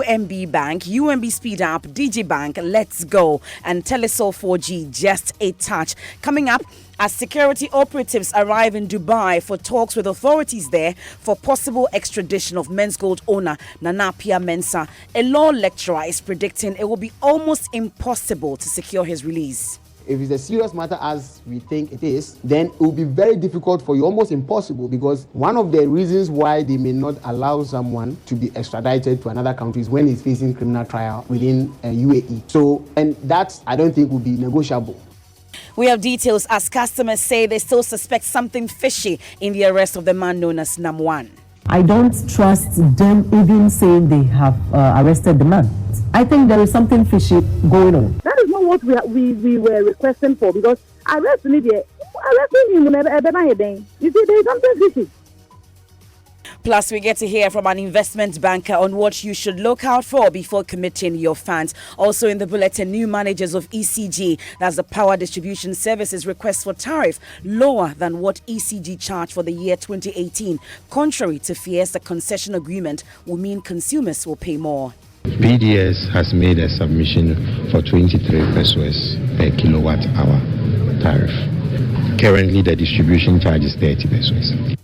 OMB Bank, UMB Speed Up, DigiBank, Let's Go, and Telesol 4G, Just a Touch. Coming up, as security operatives arrive in Dubai for talks with authorities there for possible extradition of Men's Gold owner Nana Pia Mensah, a law lecturer is predicting it will be almost impossible to secure his release. If it's a serious matter as we think it is, then it will be very difficult for you, almost impossible, because one of the reasons why they may not allow someone to be extradited to another country is when he's facing criminal trial within UAE. So, and that I don't think will be negotiable. We have details as customers say they still suspect something fishy in the arrest of the man known as Nam1. I don't trust them even saying they have arrested the man. I think there is something fishy going on. That is not what we were requesting for, because arresting him, you see, there is something fishy. Plus, we get to hear from an investment banker on what you should look out for before committing your funds. Also in the bulletin, new managers of ECG, that's the Power Distribution Services, request for tariff lower than what ECG charged for the year 2018. Contrary to fears, the concession agreement will mean consumers will pay more. PDS has made a submission for 23 pesos per kilowatt hour tariff. Currently, the distribution charge is 30 pesos.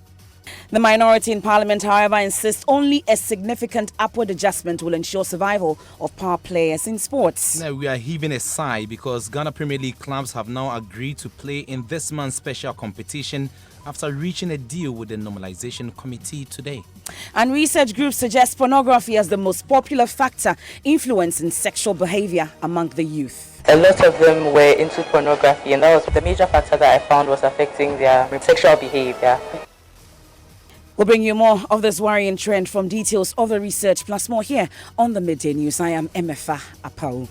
The minority in Parliament, however, insists only a significant upward adjustment will ensure survival of power players in sports. Now we are heaving a sigh because Ghana Premier League clubs have now agreed to play in this month's special competition after reaching a deal with the Normalization Committee today. And research groups suggest pornography as the most popular factor influencing sexual behavior among the youth. A lot of them were into pornography, and that was the major factor that I found was affecting their sexual behavior. We'll bring you more of this worrying trend from details of the research, plus more here on the Midday News. I am Emefa Apau.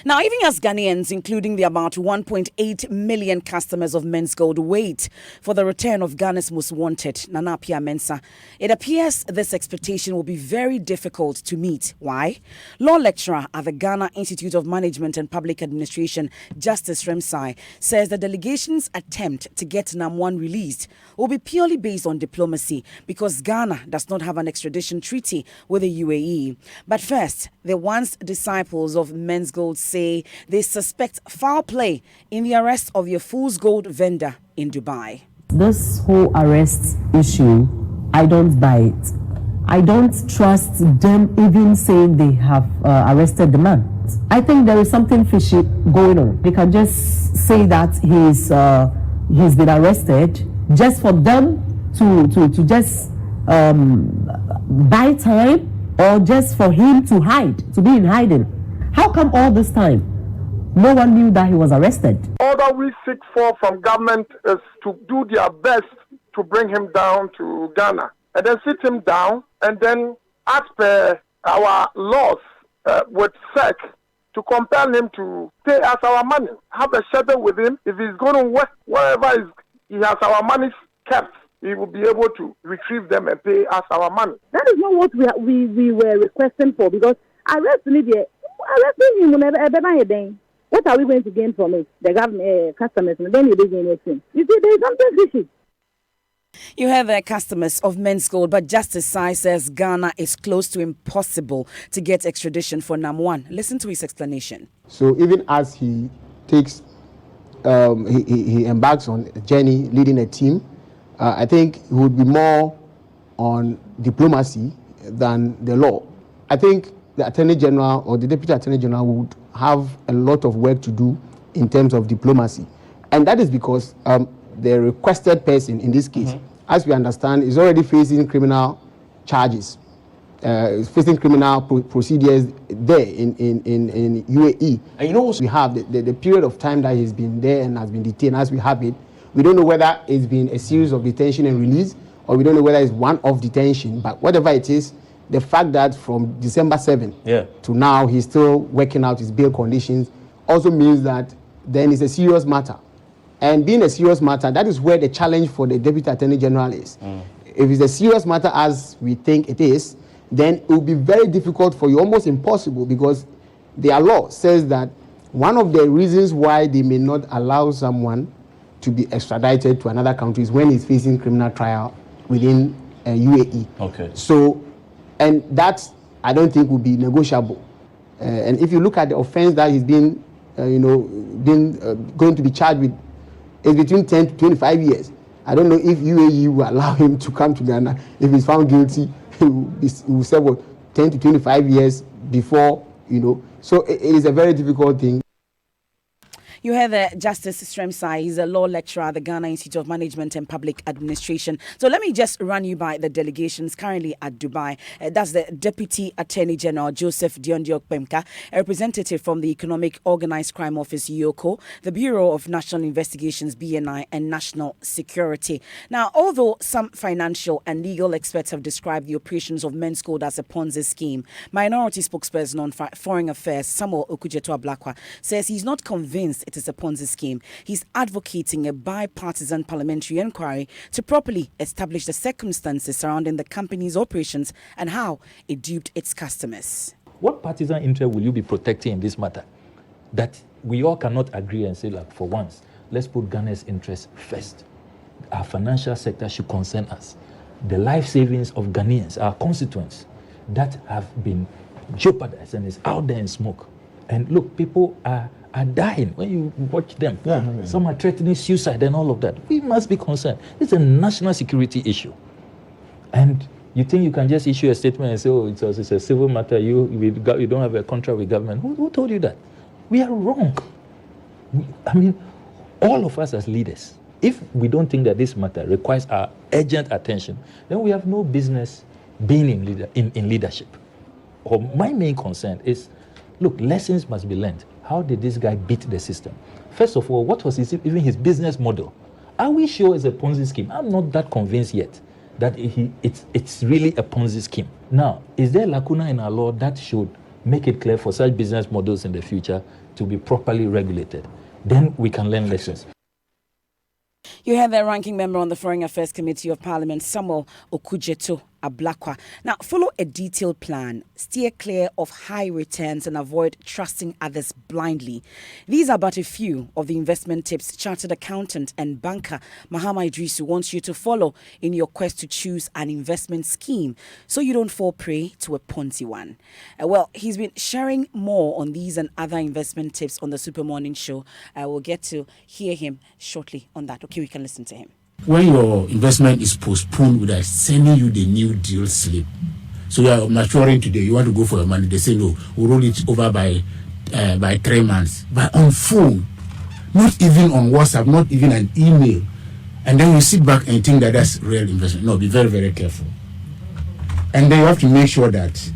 Now, even as Ghanaians, including the about 1.8 million customers of Men's Gold, wait for the return of Ghana's most wanted, Nana Pia Mensah, it appears this expectation will be very difficult to meet. Why? Law lecturer at the Ghana Institute of Management and Public Administration, Justice Remsai, says the delegation's attempt to get Nam1 released will be purely based on diplomacy because Ghana does not have an extradition treaty with the UAE. But first, the once disciples of Men's Gold say they suspect foul play in the arrest of your fool's gold vendor in Dubai. This whole arrest issue, I don't buy it. I don't trust them even saying they have arrested the man. I think there is something fishy going on. They can just say that he's been arrested just for them to just buy time, or just for him to hide, to be in hiding. How come all this time no one knew that he was arrested? All that we seek for from government is to do their best to bring him down to Ghana and then sit him down, and then as per our laws with SEC to compel him to pay us our money, have a schedule with him. If he's going to work wherever he has our money kept, we will be able to retrieve them and pay us our money. That is not what we were requesting for, because arresting him, what are we going to gain from it? The government customers, and then you don't gain anything. You see, there is something fishy. You heard the customers of Men's Gold, but Justice Sai says Ghana is close to impossible to get extradition for Nam1. Listen to his explanation. So even as he takes, he embarks on a journey leading a team, I think it would be more on diplomacy than the law. I think the Attorney General or the Deputy Attorney General would have a lot of work to do in terms of diplomacy. And that is because the requested person in this case, as we understand, is already facing criminal charges, facing criminal procedures there in UAE. And you know, we have the period of time that he's been there and has been detained. As we have it, we don't know whether it's been a series of detention and release, or we don't know whether it's one-off detention. But whatever it is, the fact that from December 7 to now he's still working out his bail conditions also means that then it's a serious matter. And being a serious matter, that is where the challenge for the Deputy Attorney General is. If it's a serious matter as we think it is, then it will be very difficult for you, almost impossible, because their law says that one of the reasons why they may not allow someone to be extradited to another countries when he's facing criminal trial within UAE. Okay. So, and that I don't think will be negotiable. And if you look at the offense that he's been, going to be charged with, is between 10 to 25 years. I don't know if UAE will allow him to come to Ghana. If he's found guilty, he will serve 10 to 25 years before, So it is a very difficult thing. You heard Justice Stremsai. He's a law lecturer at the Ghana Institute of Management and Public Administration. So let me just run you by the delegations currently at Dubai. That's the Deputy Attorney General Joseph Diondiok Pemka, a representative from the Economic Organized Crime Office (EOCO), the Bureau of National Investigations (BNI), and National Security. Now, although some financial and legal experts have described the operations of Men's Code as a Ponzi scheme, Minority spokesperson on Foreign Affairs Samuel Okudzeto Ablakwa says he's not convinced it is a Ponzi scheme. He's advocating a bipartisan parliamentary inquiry to properly establish the circumstances surrounding the company's operations and how it duped its customers. What partisan interest will you be protecting in this matter? That we all cannot agree and say, like, for once, let's put Ghana's interests first. Our financial sector should concern us. The life savings of Ghanaians, our constituents, that have been jeopardized and is out there in smoke. And look, people are dying when you watch them. Yeah. Some are threatening suicide and all of that. We must be concerned. It's a national security issue. And you think you can just issue a statement and say, oh, it's a civil matter, you don't have a contract with government. Who told you that? We are wrong. All of us as leaders, if we don't think that this matter requires our urgent attention, then we have no business being in leadership. Or my main concern is, look, lessons must be learned. How did this guy beat the system? First of all, what was even his business model? Are we sure it's a Ponzi scheme? I'm not that convinced yet that it's really a Ponzi scheme. Now, is there a lacuna in our law that should make it clear for such business models in the future to be properly regulated? Then we can learn lessons. You heard the ranking member on the Foreign Affairs Committee of Parliament, Samuel Okudzeto Ablakwa. Now, follow a detailed plan, steer clear of high returns and avoid trusting others blindly. These are but a few of the investment tips chartered accountant and banker Mahama Idrisu wants you to follow in your quest to choose an investment scheme so you don't fall prey to a Ponzi one. Well, he's been sharing more on these and other investment tips on the Super Morning Show. We'll get to hear him shortly on that. Okay, we can listen to him. When your investment is postponed without sending you the new deal slip, so you are maturing today, you want to go for your money, they say no, we'll roll it over by 3 months. But on phone, not even on WhatsApp, not even an email, and then you sit back and think that that's real investment. No, be very, very careful. And then you have to make sure that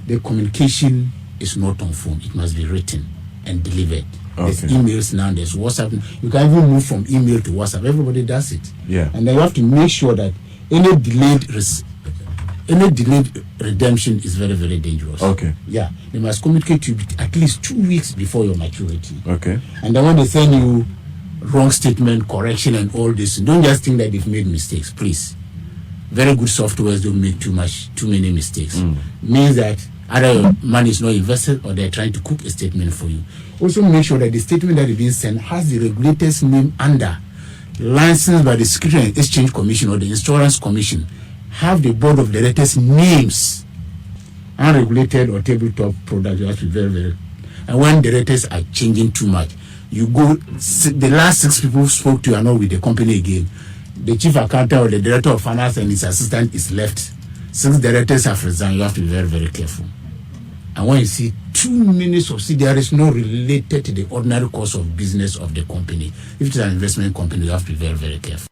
the communication is not on phone. It must be written and delivered. Okay. There's emails now, there's WhatsApp. You can even move from email to WhatsApp. Everybody does it. Yeah. And then you have to make sure that any delayed redemption is very, very dangerous. Okay. Yeah. They must communicate to you at least 2 weeks before your maturity. Okay. And then when they send you wrong statement, correction, and all this, don't just think that they've made mistakes, please. Very good softwares don't make too many mistakes. Means that either your money is not invested or they're trying to cook a statement for you. Also make sure that the statement that is being sent has the regulator's name under, licensed by the Securities and Exchange Commission or the Insurance Commission, have the board of directors' names, unregulated or tabletop products. You have to be very, very. And when directors are changing too much, you go, the last 6 people who spoke to you are not with the company again. The chief accountant or the director of finance and his assistant is left. 6 directors have resigned. You have to be very, very careful. And when you see too many subsidiaries not related to the ordinary course of business of the company, if it's an investment company, you have to be very, very careful.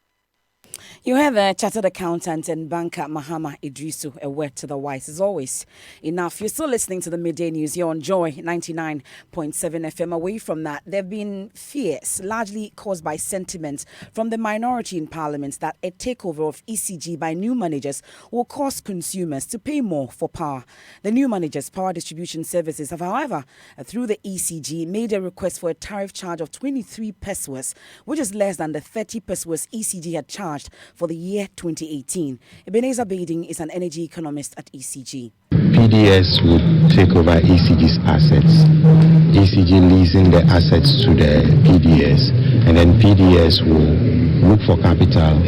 You have the chartered accountant and banker Mahama Idrisu, a word to the wise. As always, enough. You're still listening to the Midday News here on Joy 99.7 FM. Away from that, there have been fears, largely caused by sentiment from the minority in Parliament, that a takeover of ECG by new managers will cause consumers to pay more for power. The new managers, Power Distribution Services, have, however, through the ECG, made a request for a tariff charge of 23 pesos, which is less than the 30 pesos ECG had charged for the year 2018. Ebenezer Bading is an energy economist at ECG. PDP PDS would take over ECG's assets, ECG leasing the assets to the PDS, and then PDS will look for capital,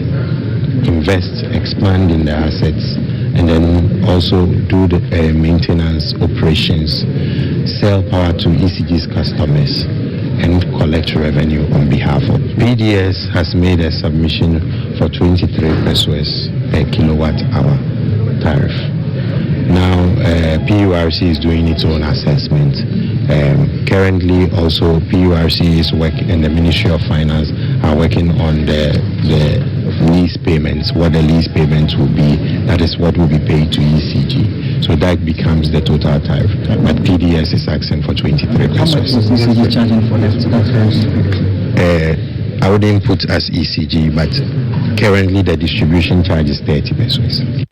invest, expand in the assets, and then also do the maintenance operations, sell power to ECG's customers, and collect revenue on behalf of. PDS has made a submission for 23 pesos per kilowatt hour tariff. Now, PURC is doing its own assessment. Currently, also PURC is working, and the Ministry of Finance are working on the lease payments, what the lease payments will be. That is what will be paid to ECG. So that becomes the total tariff. But PDS is asking for 23 pesos. How much is ECG charging for that? I wouldn't put as ECG, but currently the distribution charge is 30 pesos.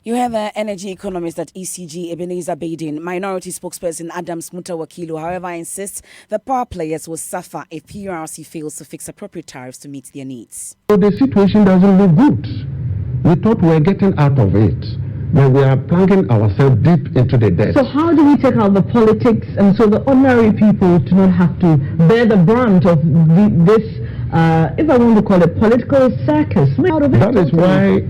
You have energy economist at ECG, Ebenezer Baden. Minority spokesperson Adams Mutawakilu, however, insists the power players will suffer if PURC fails to fix appropriate tariffs to meet their needs. So the situation doesn't look good. We thought we were getting out of it, but we are plunging ourselves deep into the debt. So how do we take out the politics and so the ordinary people do not have to bear the brunt of this, if I want to call it political circus? That is why,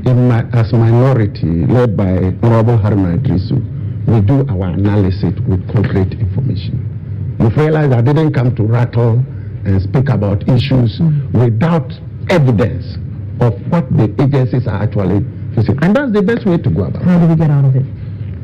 as minority led by Honorable Haruna Idrisu, we do our analysis with concrete information. You've realized I didn't come to rattle and speak about issues without evidence of what the agencies are actually facing. And that's the best way to go about it. How do we get out of it?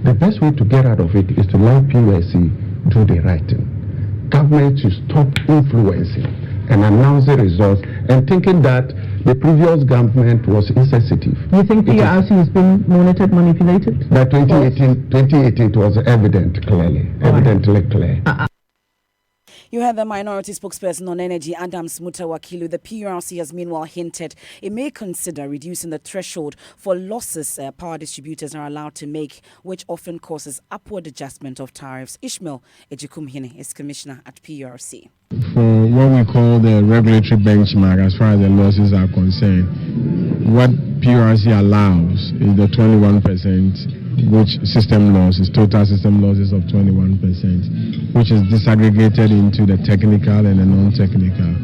The best way to get out of it is to let PURC do the right thing. Government should stop influencing and announce the results and thinking that the previous government was insensitive. You think PURC has been monitored, manipulated? By 2018 it was evidently clear. You have the minority spokesperson on energy, Adams Mutawakilu. The PURC has meanwhile hinted it may consider reducing the threshold for losses power distributors are allowed to make, which often causes upward adjustment of tariffs. Ishmael Ejikumhene is commissioner at PURC. For what we call the regulatory benchmark as far as the losses are concerned, what PURC allows is the 21%, which system losses, total system losses of 21%, which is disaggregated into the technical and the non-technical.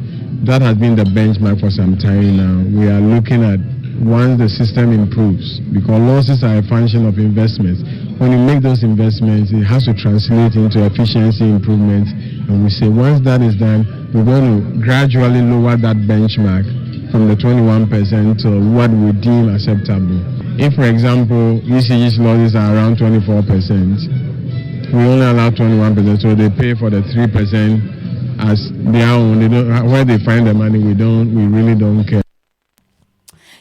That has been the benchmark for some time now. We are looking at once the system improves, because losses are a function of investments. When you make those investments, it has to translate into efficiency improvements. And we say once that is done, we're going to gradually lower that benchmark from the 21% to what we deem acceptable. If, for example, ECG's losses are around 24%, we only allow 21%, so they pay for the 3% as their own. They don't, where they find the money, we really don't care.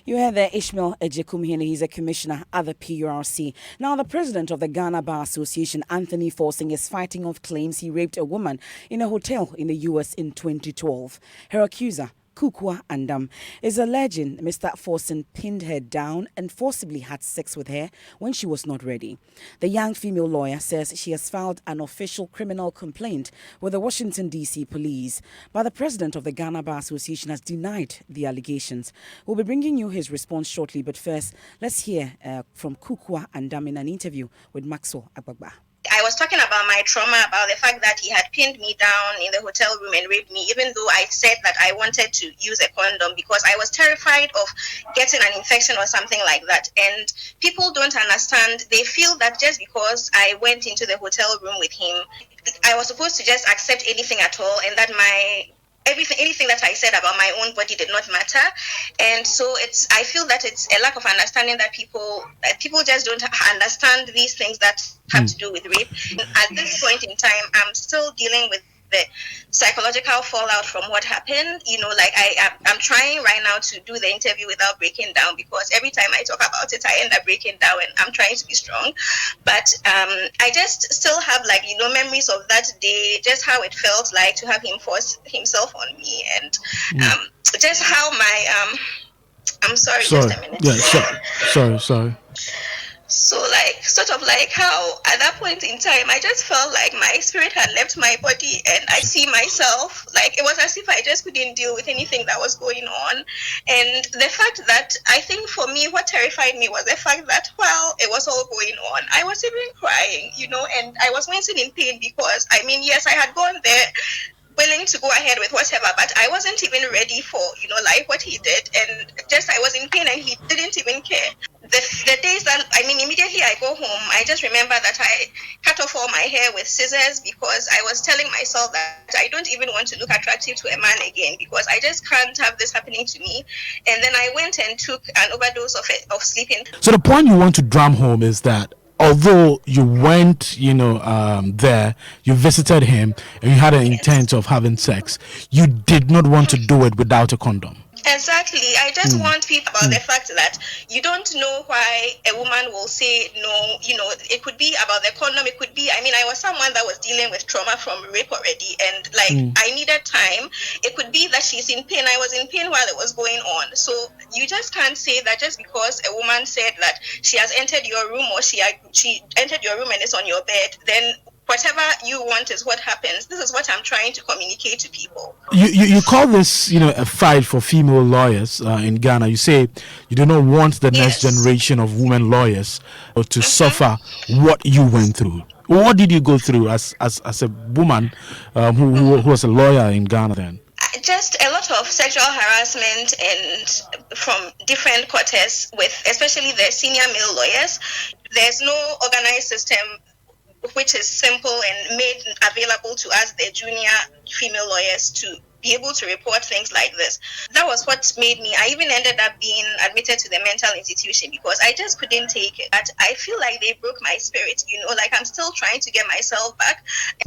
You heard there Ishmael Ejikumhene, he's a commissioner at the PURC. Now, the president of the Ghana Bar Association, Anthony Forsing, is fighting off claims he raped a woman in a hotel in the US in 2012. Her accuser, Kukua Andam, is alleging Mr. Forsing pinned her down and forcibly had sex with her when she was not ready. The young female lawyer says she has filed an official criminal complaint with the Washington, D.C. police, but the president of the Ghana Bar Association has denied the allegations. We'll be bringing you his response shortly, but first, let's hear from Kukua Andam in an interview with Maxwell Agbagba. I was talking about my trauma, about the fact that he had pinned me down in the hotel room and raped me, even though I said that I wanted to use a condom because I was terrified of getting an infection or something like that. And people don't understand. They feel that just because I went into the hotel room with him, I was supposed to just accept anything at all, and that anything that I said about my own body did not matter. And so I feel that it's a lack of understanding that people just don't understand these things that have to do with rape. At this point in time, I'm still dealing with the psychological fallout from what happened. I'm trying right now to do the interview without breaking down, because every time I talk about it, I end up breaking down, and I'm trying to be strong. But I just still have memories of that day, just how it felt like to have him force himself on me, and just how my I'm sorry, just a minute. Yeah, sorry. So like sort of like how at that point in time I just felt like my spirit had left my body, and I see myself like it was as if I just couldn't deal with anything that was going on. And the fact that I think for me what terrified me was the fact that while it was all going on, I was even crying, and I was wincing in pain because I mean, yes, I had gone there willing to go ahead with whatever, but I wasn't even ready for like what he did, and just I was in pain and he didn't even care. The days that immediately I go home, I just remember that I cut off all my hair with scissors because I was telling myself that I don't even want to look attractive to a man again because I just can't have this happening to me. And then I went and took an overdose of sleeping. So the point you want to drum home is that although you went, there, you visited him, and you had an intent of having sex, you did not want to do it without a condom. Exactly. I just want people about the fact that you don't know why a woman will say no. It could be about the condom. It could be, I was someone that was dealing with trauma from rape already, and I needed time. It could be that she's in pain. I was in pain while it was going on. So you just can't say that just because a woman said that she has entered your room or she entered your room and is on your bed, then whatever you want is what happens. This is what I'm trying to communicate to people. You call this, a fight for female lawyers in Ghana. You say you do not want the next generation of women lawyers to suffer what you went through. What did you go through as a woman who was a lawyer in Ghana then? Just a lot of sexual harassment and from different quarters with especially the senior male lawyers. There's no organized system which is simple and made available to us, the junior female lawyers, to be able to report things like this. That was what made me, I even ended up being admitted to the mental institution because I just couldn't take it. But I feel like they broke my spirit, like I'm still trying to get myself back.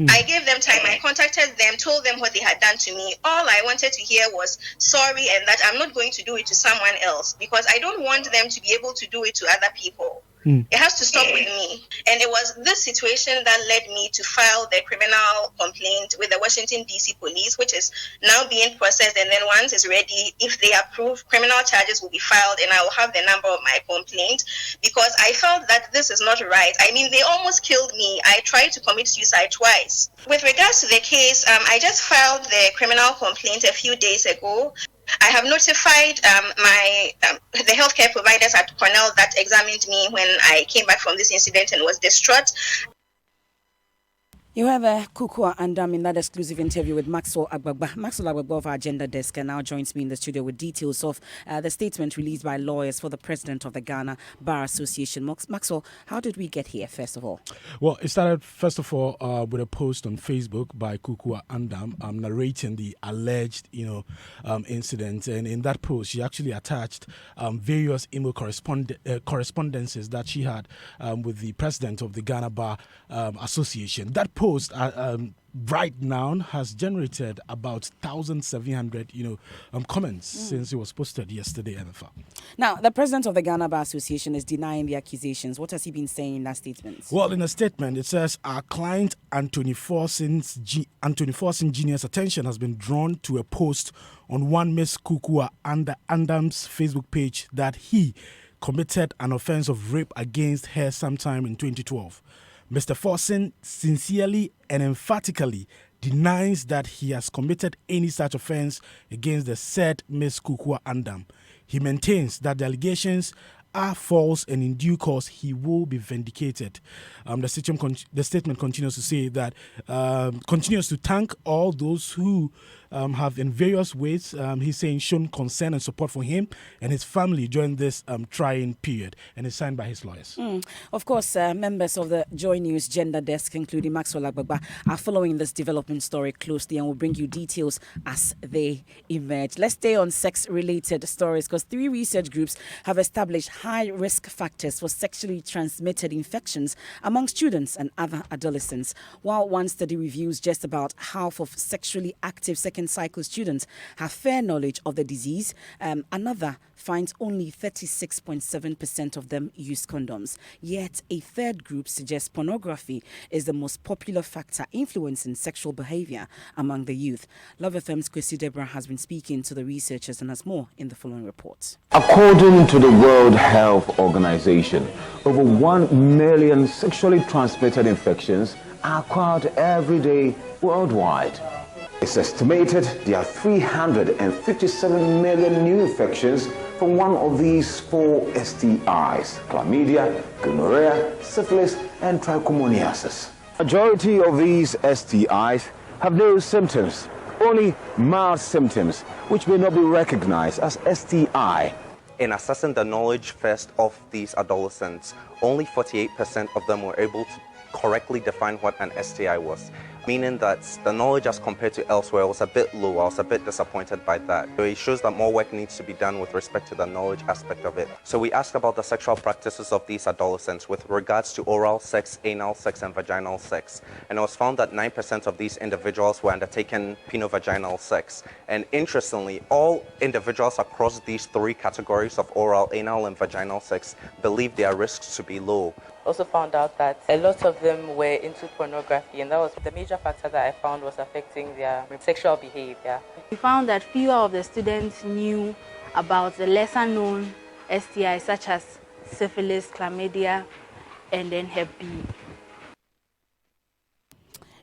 I gave them time, I contacted them, told them what they had done to me. All I wanted to hear was sorry and that I'm not going to do it to someone else because I don't want them to be able to do it to other people. It has to stop with me. And it was this situation that led me to file the criminal complaint with the Washington, D.C. police, which is now being processed. And then once it's ready, if they approve, criminal charges will be filed and I will have the number of my complaint because I felt that this is not right. They almost killed me. I tried to commit suicide twice. With regards to the case, I just filed the criminal complaint a few days ago. I have notified the healthcare providers at Cornell that examined me when I came back from this incident and was distraught. You have Kukua Andam in that exclusive interview with Maxwell Agbagba. Maxwell Agbagba of our Agenda Desk now joins me in the studio with details of the statement released by lawyers for the president of the Ghana Bar Association. Maxwell, how did we get here, first of all? Well, it started, first of all, with a post on Facebook by Kukua Andam narrating the alleged, incident. And in that post, she actually attached various email correspondences that she had with the president of the Ghana Bar Association. That post right now has generated about 1,700 comments since it was posted yesterday. Now, the president of the Ghana Bar Association is denying the accusations. What has he been saying in that statement? Well, in a statement, it says our client Anthony Forsen's Jr.'s attention has been drawn to a post on one Miss Kukua Andam's Facebook page that he committed an offense of rape against her sometime in 2012. Mr. Forsen sincerely and emphatically denies that he has committed any such offense against the said Ms. Kukua Andam. He maintains that the allegations are false and in due course he will be vindicated. The statement continues to say that continues to thank all those who have in various ways, he's saying, shown concern and support for him and his family during this trying period, and is signed by his lawyers. Of course, members of the Joy News Gender Desk, including Maxwell Agbagba, are following this development story closely and will bring you details as they emerge. Let's stay on sex-related stories because 3 research groups have established high risk factors for sexually transmitted infections among students and other adolescents, while one study reviews just about half of sexually active secondary Second cycle students have fair knowledge of the disease. Another finds only 36.7% of them use condoms. Yet a third group suggests pornography is the most popular factor influencing sexual behavior among the youth. Love FM's Kwesi Deborah has been speaking to the researchers and has more in the following report. According to the World Health Organization, over 1 million sexually transmitted infections are acquired every day worldwide. It's estimated there are 357 million new infections from one of these 4 STIs: chlamydia, gonorrhea, syphilis, and trichomoniasis. Majority of these STIs have no symptoms, only mild symptoms, which may not be recognized as STI. In assessing the knowledge first of these adolescents, only 48% of them were able to correctly define what an STI was, meaning that the knowledge as compared to elsewhere was a bit low. I was a bit disappointed by that. So it shows that more work needs to be done with respect to the knowledge aspect of it. So we asked about the sexual practices of these adolescents with regards to oral sex, anal sex, and vaginal sex. And it was found that 9% of these individuals were undertaking penovaginal sex. And interestingly, all individuals across these 3 categories of oral, anal, and vaginal sex believe their risks to be low. Also found out that a lot of them were into pornography, and that was the major factor that I found was affecting their sexual behavior. We found that fewer of the students knew about the lesser known STIs such as syphilis, chlamydia, and then Hep B.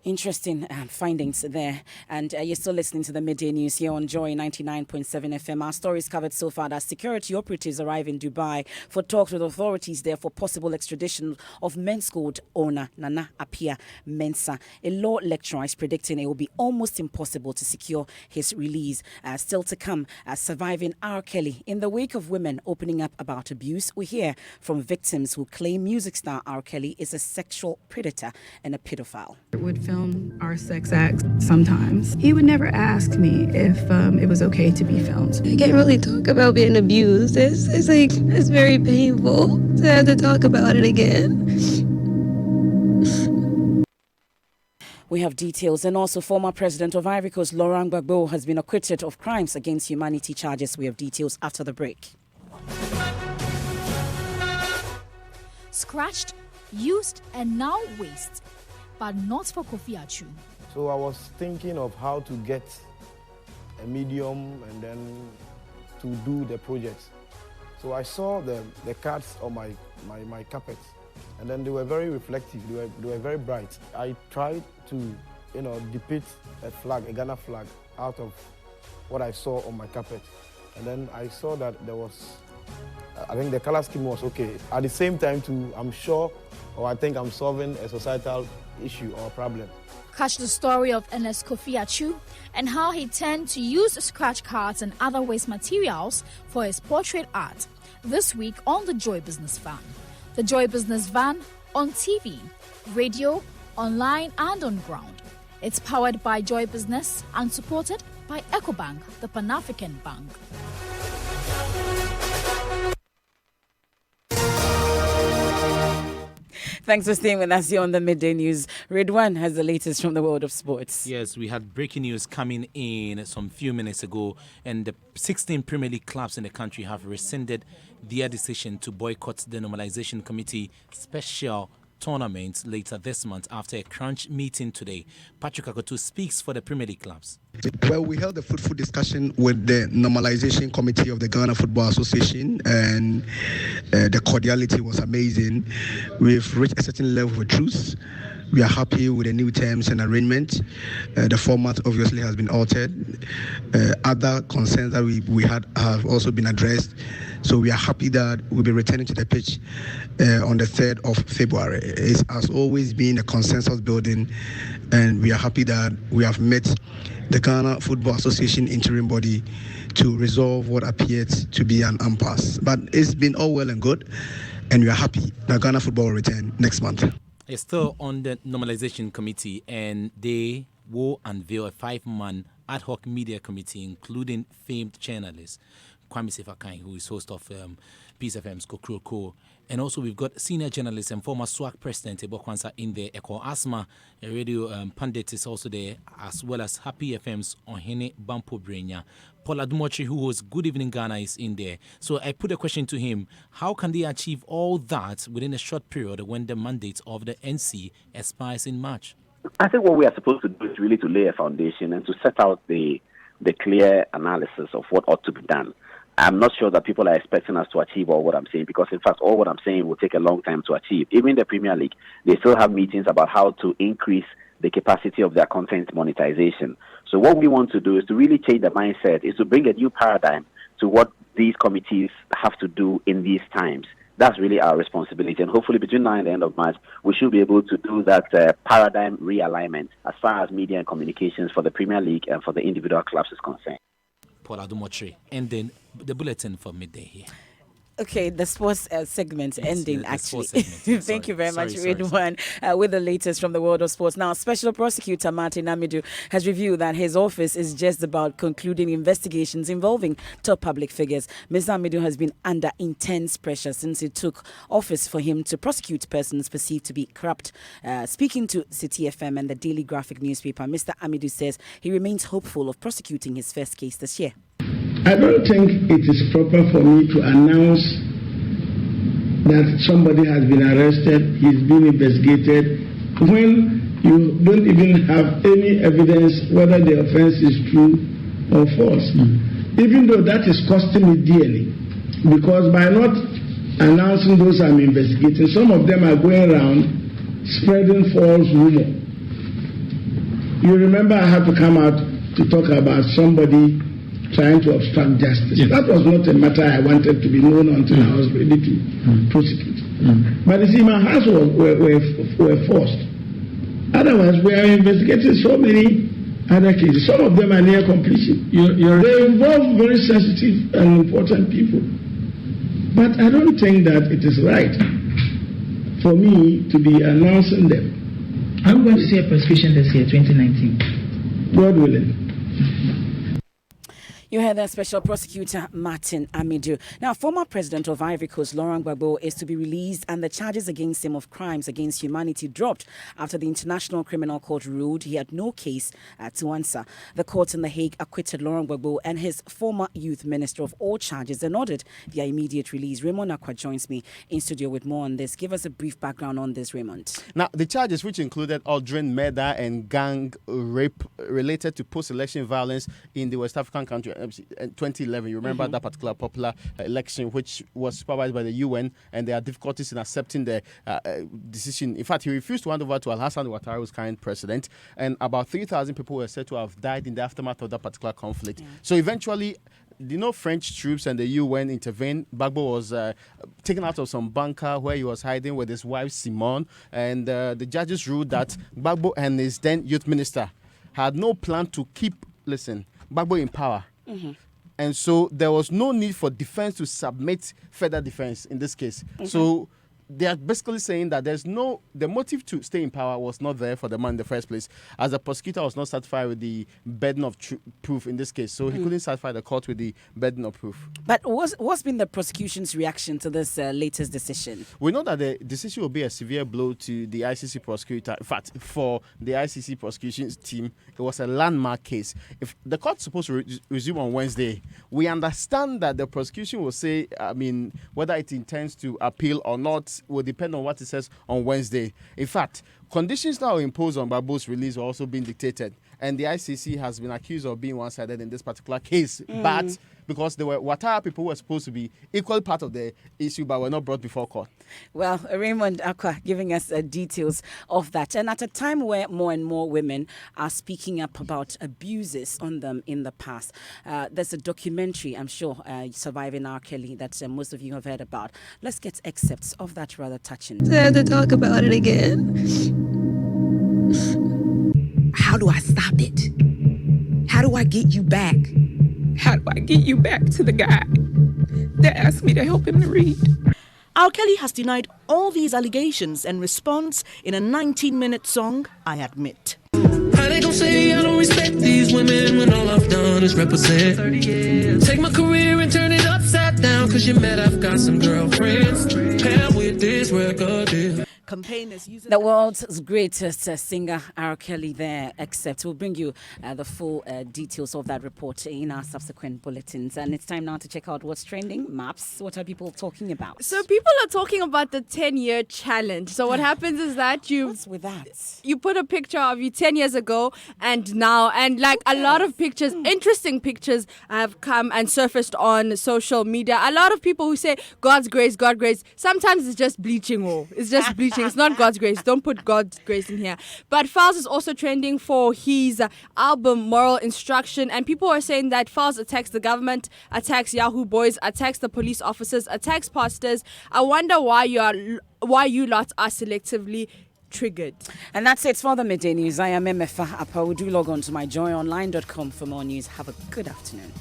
Interesting findings there. And you're still listening to the Midday News here on Joy 99.7 FM. Our stories covered so far that security operatives arrive in Dubai for talks with authorities there for possible extradition of Men's Gold owner Nana Appiah Mensah. A law lecturer is predicting it will be almost impossible to secure his release. Still to come, surviving R. Kelly. In the wake of women opening up about abuse, we hear from victims who claim music star R. Kelly is a sexual predator and a pedophile. Would film our sex acts sometimes. He would never ask me if it was okay to be filmed. I can't really talk about being abused. It's very painful to have to talk about it again. We have details, and also former president of Ivory Coast, Laurent Gbagbo, has been acquitted of crimes against humanity charges. We have details after the break. Scratched, used, and now waste. But not for Kofi Achu. So I was thinking of how to get a medium and then to do the project. So I saw the cards on my carpet, and then they were very reflective, they were very bright. I tried to, depict a flag, a Ghana flag, out of what I saw on my carpet. And then I saw that there was, I think the color scheme was okay. At the same time too, I think I'm solving a societal issue or problem. Catch the story of Ernest Kofi Achu and how he turned to use scratch cards and other waste materials for his portrait art this week on the Joy Business Van. The Joy Business Van on TV, radio, online and on ground. It's powered by Joy Business and supported by EcoBank, the Pan-African Bank. Thanks for staying with us here on the Midday News. Ridwan has the latest from the world of sports. Yes, we had breaking news coming in some few minutes ago, and the 16 Premier League clubs in the country have rescinded their decision to boycott the Normalization Committee special tournament later this month after a crunch meeting today. Patrick Akoto speaks for the Premier League clubs. Well, we held a fruitful discussion with the Normalization Committee of the Ghana Football Association, and the cordiality was amazing. We've reached a certain level of truth. We are happy with the new terms and arrangement. The format obviously has been altered. Other concerns that we had have also been addressed. So we are happy that we'll be returning to the pitch on the 3rd of February. It has always been a consensus building, and we are happy that we have met the Ghana Football Association interim body to resolve what appeared to be an impasse. But it's been all well and good, and we are happy that Ghana Football will return next month. It's still on the Normalization Committee, and they will unveil a 5-man ad hoc media committee, including famed journalist Kwame Sefakai, who is host of Peace FM's Kokroko. And also we've got senior journalist and former SWAC president Ebo Kwanzaa in there. Eko Asma, a radio pundit, is also there, as well as Happy FM's Ohene Bampo Brenya. Paul Adumotri, who was Good Evening Ghana, is in there. So I put a question to him. How can they achieve all that within a short period when the mandate of the NC expires in March? I think what we are supposed to do is really to lay a foundation and to set out the clear analysis of what ought to be done. I'm not sure that people are expecting us to achieve all what I'm saying, because in fact all what I'm saying will take a long time to achieve. Even the Premier League, they still have meetings about how to increase the capacity of their content monetization. So what we want to do is to really change the mindset, is to bring a new paradigm to what these committees have to do in these times. That's really our responsibility. And hopefully between now and the end of March, we should be able to do that paradigm realignment as far as media and communications for the Premier League and for the individual clubs is concerned. Paul Adumotri, and then the bulletin for midday here. Okay, the sports segment ending, actually. Segment. Thank you very much, Ridwan, with the latest from the world of sports. Now, Special Prosecutor Martin Amidu has revealed that his office is just about concluding investigations involving top public figures. Mr. Amidu has been under intense pressure since it took office for him to prosecute persons perceived to be corrupt. Speaking to City FM and the Daily Graphic newspaper, Mr. Amidu says he remains hopeful of prosecuting his first case this year. I don't think it is proper for me to announce that somebody has been arrested, he's been investigated, when you don't even have any evidence whether the offense is true or false. Even though that is costing me dearly, because by not announcing those I'm investigating, some of them are going around spreading false rumor. You remember I had to come out to talk about somebody trying to obstruct justice. Yes. That was not a matter I wanted to be known until I was ready to prosecute. But you see, my hands were forced. Otherwise, we are investigating so many other cases. Some of them are near completion. They involve very sensitive and important people. But I don't think that it is right for me to be announcing them. I'm going to see a prosecution this year, 2019. God willing. You heard that Special Prosecutor Martin Amidu. Now, former president of Ivory Coast, Laurent Gbagbo, is to be released, and the charges against him of crimes against humanity dropped after the International Criminal Court ruled he had no case to answer. The court in The Hague acquitted Laurent Gbagbo and his former youth minister of all charges and ordered their immediate release. Raymond Akwa joins me in studio with more on this. Give us a brief background on this, Raymond. Now, the charges, which included ordering murder and gang rape related to post-election violence in the West African country, 2011, you remember that particular popular election, which was supervised by the UN, and there are difficulties in accepting the decision. In fact, he refused to hand over to Alhassan Ouattara, who's current president, and about 3,000 people were said to have died in the aftermath of that particular conflict. So eventually, French troops and the UN intervened. Gbagbo was taken out of some bunker where he was hiding with his wife Simone, and the judges ruled that Gbagbo and his then youth minister had no plan to keep, Gbagbo in power. And so there was no need for defense to submit further defense in this case. So they are basically saying that the motive to stay in power was not there for the man in the first place, as the prosecutor was not satisfied with the burden of proof in this case. So he couldn't satisfy the court with the burden of proof. But what's been the prosecution's reaction to this latest decision? We know that the decision will be a severe blow to the ICC prosecutor. In fact, for the ICC prosecution team, it was a landmark case. If the court's supposed to resume on Wednesday, we understand that the prosecution will say, whether it intends to appeal or not will depend on what it says on Wednesday. In fact, conditions now imposed on Gbagbo's release are also being dictated, and the ICC has been accused of being one-sided in this particular case. But because there were Ouattara people who were supposed to be equal part of the issue but were not brought before court. Well, Raymond Akwa giving us details of that. And at a time where more and more women are speaking up about abuses on them in the past, there's a documentary, I'm sure, Surviving R. Kelly, that most of you have heard about. Let's get excerpts of that rather touching. I had to talk about it again. How do I stop it? How do I get you back? How do I get you back to the guy that asked me to help him to read? R. Kelly has denied all these allegations and responds in a 19-minute song, I Admit. How they gon' say I don't respect these women when all I've done is represent? 30 years. Take my career and turn it upside down, cause you met I've got some girlfriends. Pair with this record deal. Campaigners using the world's greatest singer, R. Kelly, there, except we'll bring you the full details of that report in our subsequent bulletins. And it's time now to check out what's trending. Maps, what are people talking about? So people are talking about the 10-year challenge. So what happens is that What's with that? You put a picture of you 10 years ago and now, and like a lot of pictures, interesting pictures have come and surfaced on social media. A lot of people who say God's grace, God grace. Sometimes it's just bleaching. It's just bleaching. It's not God's grace. Don't put God's grace in here. But Falz is also trending for his album Moral Instruction, and people are saying that Falz attacks the government, attacks Yahoo boys, attacks the police officers, attacks pastors. I wonder why you lot are selectively triggered. And that's it for the Midday News. I am Emefa Apa. Do log on to myjoyonline.com for more news. Have a good afternoon.